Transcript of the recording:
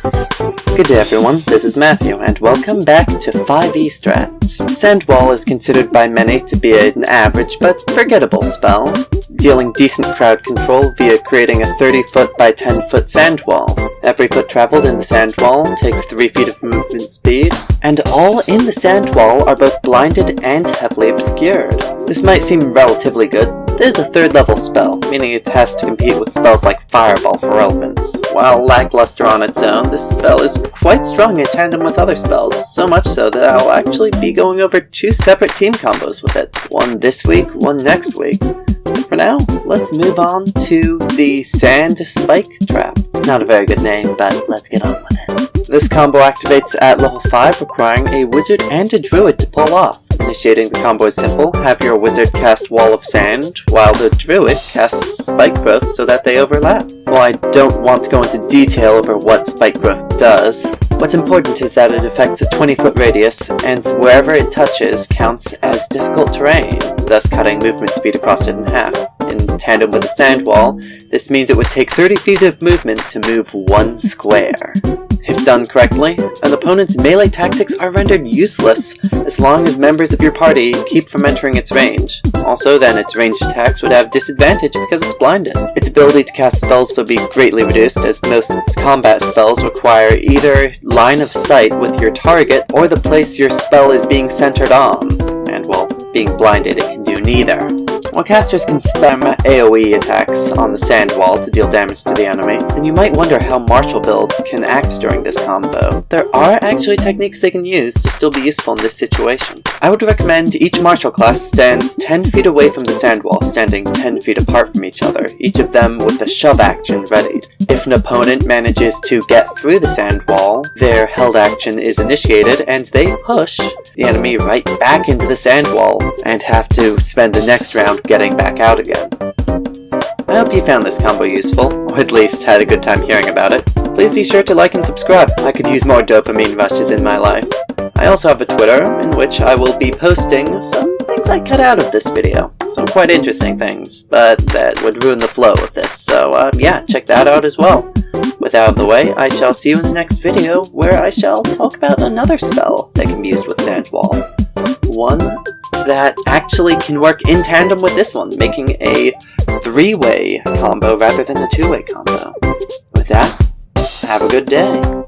Good day everyone, this is Matthew, and welcome back to 5e Strats. Sandwall is considered by many to be an average but forgettable spell, dealing decent crowd control via creating a 30-foot by 10-foot sandwall. Every foot traveled in the sandwall takes 3 feet of movement speed, and all in the sandwall are both blinded and heavily obscured. This might seem relatively good. This is a 3rd level spell, meaning it has to compete with spells like Fireball for relevance. While lackluster on its own, this spell is quite strong in tandem with other spells, so much so that I'll actually be going over 2 separate team combos with it. One this week, one next week. But for now, let's move on to the Sand Spike Trap. Not a very good name, but let's get on with it. This combo activates at level 5, requiring a wizard and a druid to pull off. Initiating the combo is simple. Have your wizard cast Wall of Sand, while the druid casts Spike Growth so that they overlap. While I don't want to go into detail over what Spike Growth does, what's important is that it affects a 20-foot radius, and wherever it touches counts as difficult terrain, thus cutting movement speed across it in half. In tandem with the sand wall, this means it would take 30 feet of movement to move 1 square. If done correctly, an opponent's melee tactics are rendered useless as long as members of your party keep from entering its range. Also, then its ranged attacks would have disadvantage because it's blinded. Its ability to cast spells will be greatly reduced, as most of its combat spells require either line of sight with your target or the place your spell is being centered on. And while being blinded, it can do neither. While casters can spam AoE attacks on the sand wall to deal damage to the enemy, and you might wonder how martial builds can act during this combo. There are actually techniques they can use to still be useful in this situation. I would recommend each martial class stands 10 feet away from the sand wall, standing 10 feet apart from each other, each of them with a shove action readied. If an opponent manages to get through the sand wall, their held action is initiated, and they push the enemy right back into the sand wall, and have to spend the next round getting back out again. I hope you found this combo useful, or at least had a good time hearing about it. Please be sure to like and subscribe. I could use more dopamine rushes in my life. I also have a Twitter, in which I will be posting some things I cut out of this video. Some quite interesting things, but that would ruin the flow of this, so yeah, check that out as well. With that out of the way, I shall see you in the next video, where I shall talk about another spell that can be used with Sandwall. One that actually can work in tandem with this one, making a 3-way combo rather than a 2-way combo. With that, have a good day.